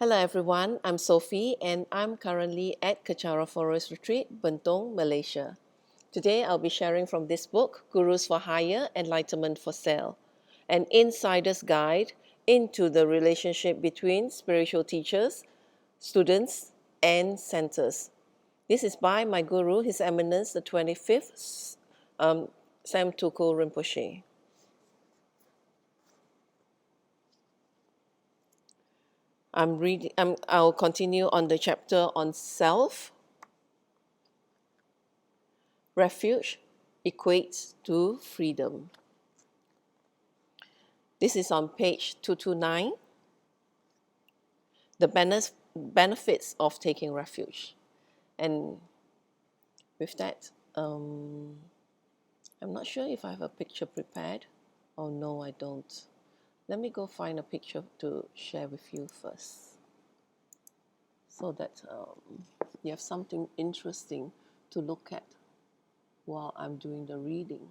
Hello everyone, I'm Sophie and I'm currently at Kecara Forest Retreat, Bentong, Malaysia. Today I'll be sharing from this book, Gurus for Hire, Enlightenment for Sale, an insider's guide into the relationship between spiritual teachers, students, and centers. This is by my guru, His Eminence, the 25th Sam Tuku Rinpoche. I'll continue on the chapter on self. Refuge equates to freedom. This is on page 229. The benefits of taking refuge. And with that, I'm not sure if I have a picture prepared. Oh no, I don't. Let me go find a picture to share with you first, so that you have something interesting to look at while I'm doing the reading.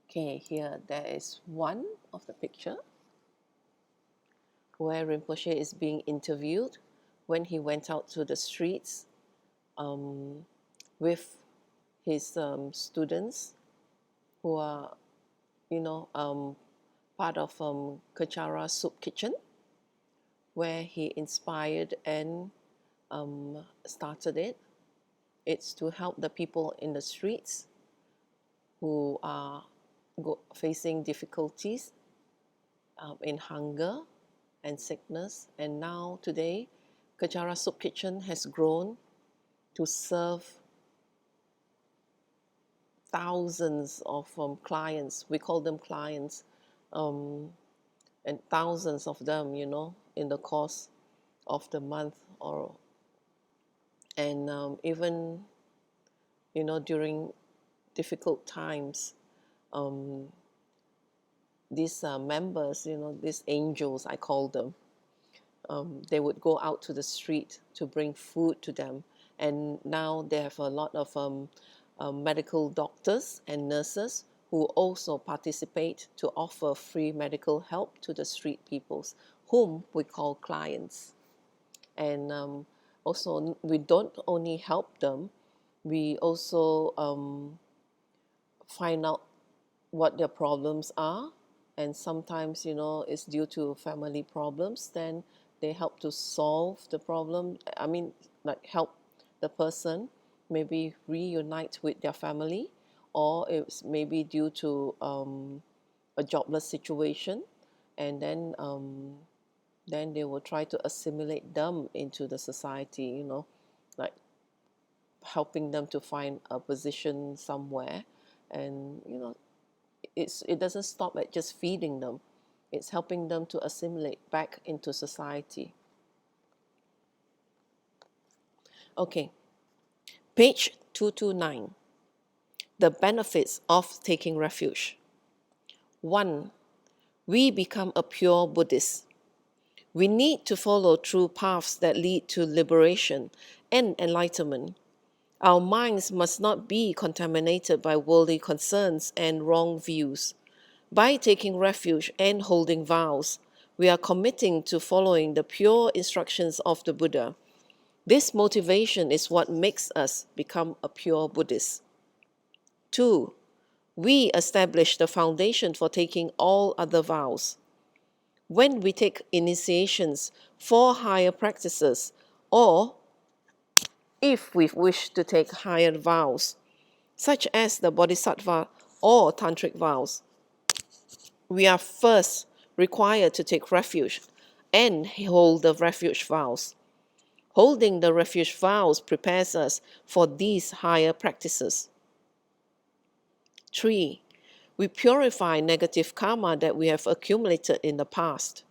Okay, here there is one of the picture where Rinpoche is being interviewed when he went out to the streets with his students who are, part of Kachara Soup Kitchen, where he inspired and started it. It's to help the people in the streets who are facing difficulties in hunger and sickness. And now today, Kachara Soup Kitchen has grown to serve thousands of clients. We call them clients, and thousands of them, in the course of the month, and even, during difficult times, these members, these angels, I call them, they would go out to the street to bring food to them. And now they have a lot of medical doctors and nurses who also participate to offer free medical help to the street peoples, whom we call clients. And also, we don't only help them, we also find out what their problems are. And sometimes, it's due to family problems, then they help to solve the problem. I mean, like, help the person maybe reunite with their family, or it's maybe due to a jobless situation, and then they will try to assimilate them into the society, like helping them to find a position somewhere. And it doesn't stop at just feeding them. It's helping them to assimilate back into society. Okay, page 229. The benefits of taking refuge. 1. We become a pure Buddhist. We need to follow true paths that lead to liberation and enlightenment. Our minds must not be contaminated by worldly concerns and wrong views. By taking refuge and holding vows, we are committing to following the pure instructions of the Buddha. This motivation is what makes us become a pure Buddhist. 2. We establish the foundation for taking all other vows. When we take initiations for higher practices, or if we wish to take higher vows, such as the Bodhisattva or Tantric vows, we are first required to take refuge and hold the refuge vows. Holding the refuge vows prepares us for these higher practices. 3. We purify negative karma that we have accumulated in the past.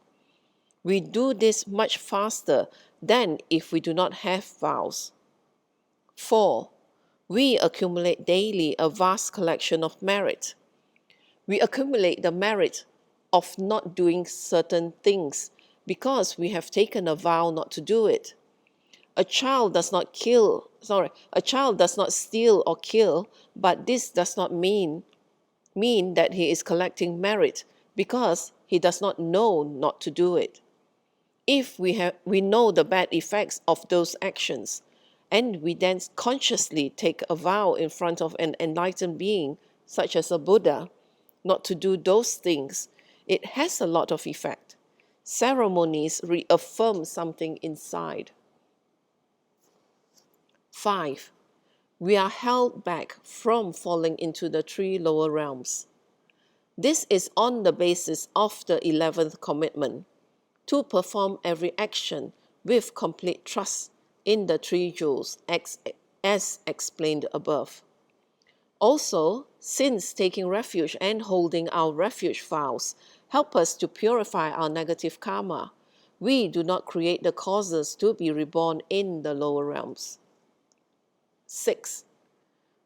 We do this much faster than if we do not have vows. 4. We accumulate daily a vast collection of merit. We accumulate the merit of not doing certain things because we have taken a vow not to do it. A child does not steal or kill, but this does not mean that he is collecting merit because he does not know not to do it. If we know the bad effects of those actions, and we then consciously take a vow in front of an enlightened being, such as a Buddha, not to do those things, it has a lot of effect. Ceremonies reaffirm something inside. 5. We are held back from falling into the 3 lower realms. This is on the basis of the 11th commitment, to perform every action with complete trust in the 3 jewels, as explained above. Also, since taking refuge and holding our refuge vows help us to purify our negative karma, we do not create the causes to be reborn in the lower realms. 6.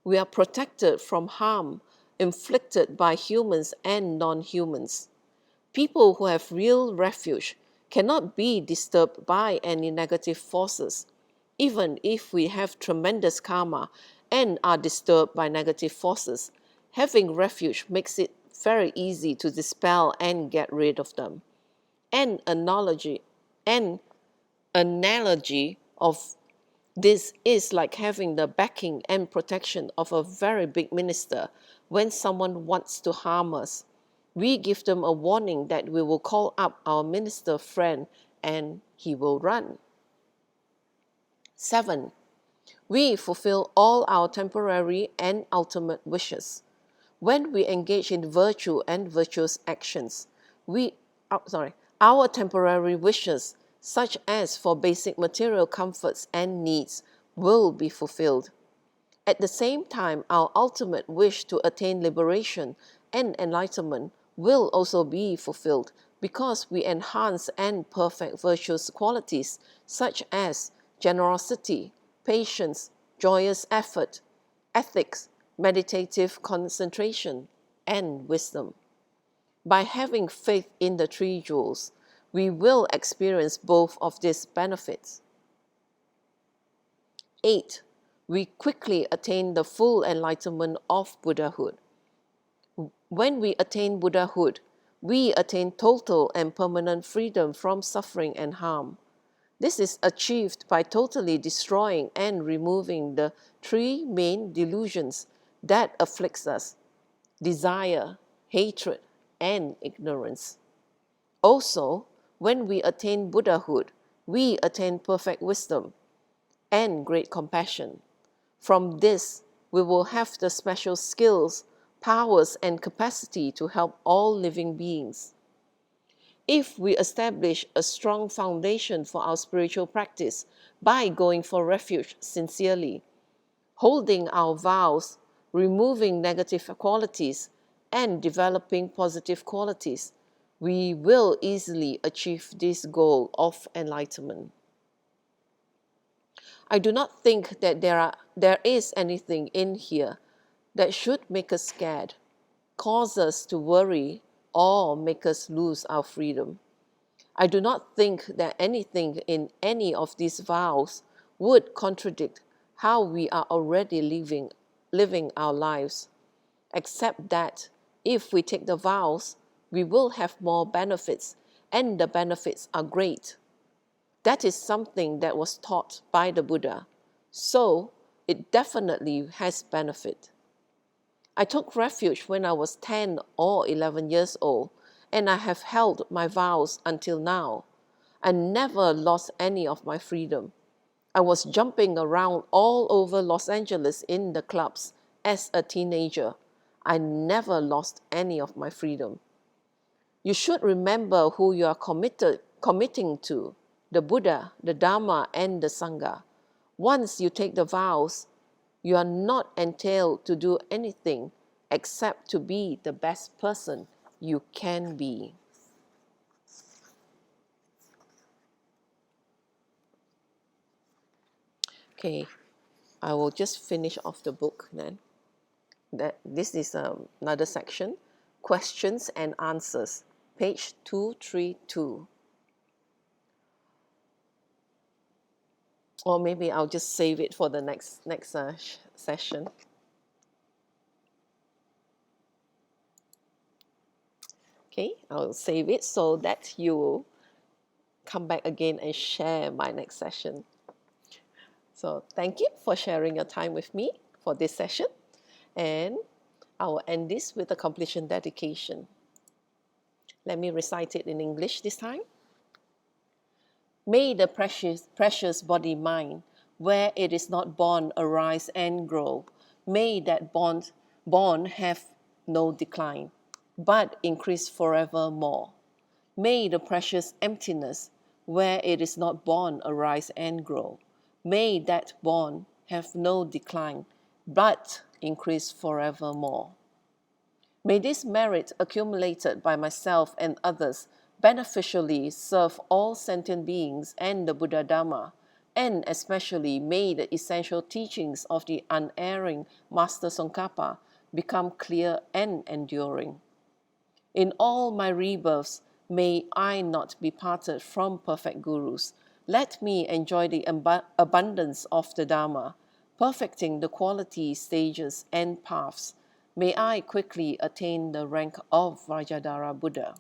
We are protected from harm inflicted by humans and non-humans. People who have real refuge cannot be disturbed by any negative forces, even if we have tremendous karma and are disturbed by negative forces. Having refuge makes it very easy to dispel and get rid of them. An analogy of this is like having the backing and protection of a very big minister. When someone wants to harm us, we give them a warning that we will call up our minister friend and he will run. 7. We fulfill all our temporary and ultimate wishes. When we engage in virtue and virtuous actions, our temporary wishes, such as for basic material comforts and needs, will be fulfilled. At the same time, our ultimate wish to attain liberation and enlightenment will also be fulfilled because we enhance and perfect virtuous qualities such as generosity, patience, joyous effort, ethics, meditative concentration, and wisdom. By having faith in the 3 jewels, we will experience both of these benefits. 8. We quickly attain the full enlightenment of Buddhahood. When we attain Buddhahood, we attain total and permanent freedom from suffering and harm. This is achieved by totally destroying and removing the 3 main delusions that afflicts us: desire, hatred, and ignorance. Also, when we attain Buddhahood, we attain perfect wisdom and great compassion. From this, we will have the special skills, powers, and capacity to help all living beings. If we establish a strong foundation for our spiritual practice by going for refuge sincerely, holding our vows, removing negative qualities, and developing positive qualities, we will easily achieve this goal of enlightenment. I do not think that there is anything in here that should make us scared, cause us to worry, or make us lose our freedom. I do not think that anything in any of these vows would contradict how we are already living our lives, except that if we take the vows, we will have more benefits, and the benefits are great. That is something that was taught by the Buddha, so it definitely has benefit. I took refuge when I was 10 or 11 years old, and I have held my vows until now. I never lost any of my freedom. I was jumping around all over Los Angeles in the clubs as a teenager. I never lost any of my freedom. You should remember who you are committing to: the Buddha, the Dharma, and the Sangha. Once you take the vows, you are not entailed to do anything except to be the best person you can be. Okay, I will just finish off the book then. This is another section, questions and answers, page 232. Or maybe I'll just save it for the next session. Okay, I'll save it so that you will come back again and share my next session. So thank you for sharing your time with me for this session. And I will end this with a completion dedication. Let me recite it in English this time. May the precious body mind, where it is not born, arise and grow. May that born have no decline, but increase forevermore. May the precious emptiness, where it is not born, arise and grow. May that born have no decline, but increase forevermore. May this merit accumulated by myself and others beneficially serve all sentient beings and the Buddha Dhamma, and especially may the essential teachings of the unerring Master Tsongkhapa become clear and enduring. In all my rebirths, may I not be parted from perfect gurus. Let me enjoy the abundance of the Dhamma, perfecting the qualities, stages, and paths. May I quickly attain the rank of Vajradhara Buddha.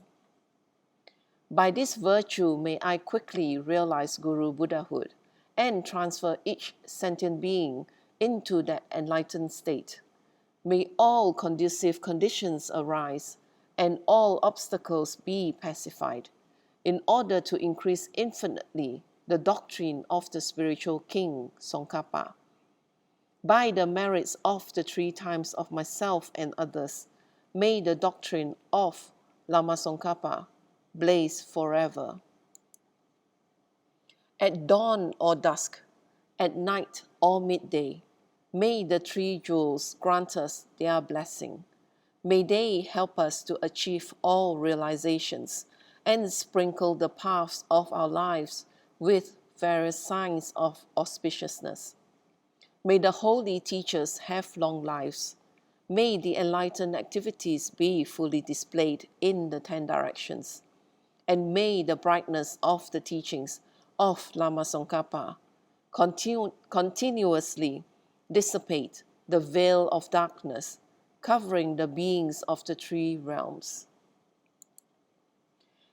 By this virtue, may I quickly realize Guru Buddhahood and transfer each sentient being into that enlightened state. May all conducive conditions arise and all obstacles be pacified, in order to increase infinitely the doctrine of the spiritual king, Tsongkhapa. By the merits of the 3 times of myself and others, may the doctrine of Lama Tsongkhapa blaze forever. At dawn or dusk, at night or midday, may the 3 jewels grant us their blessing. May they help us to achieve all realizations and sprinkle the paths of our lives with various signs of auspiciousness. May the holy teachers have long lives. May the enlightened activities be fully displayed in the 10 directions. And may the brightness of the teachings of Lama Tsongkhapa continuously dissipate the veil of darkness covering the beings of the 3 realms.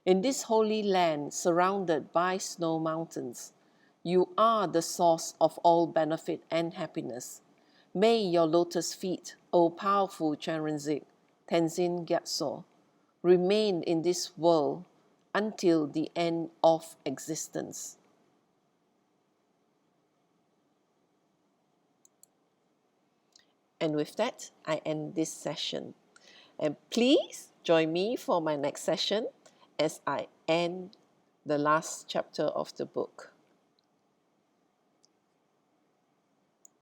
In this holy land surrounded by snow mountains, you are the source of all benefit and happiness. May your lotus feet, O powerful Chenrezig, Tenzin Gyatso, remain in this world until the end of existence. And with that, I end this session. And please join me for my next session as I end the last chapter of the book.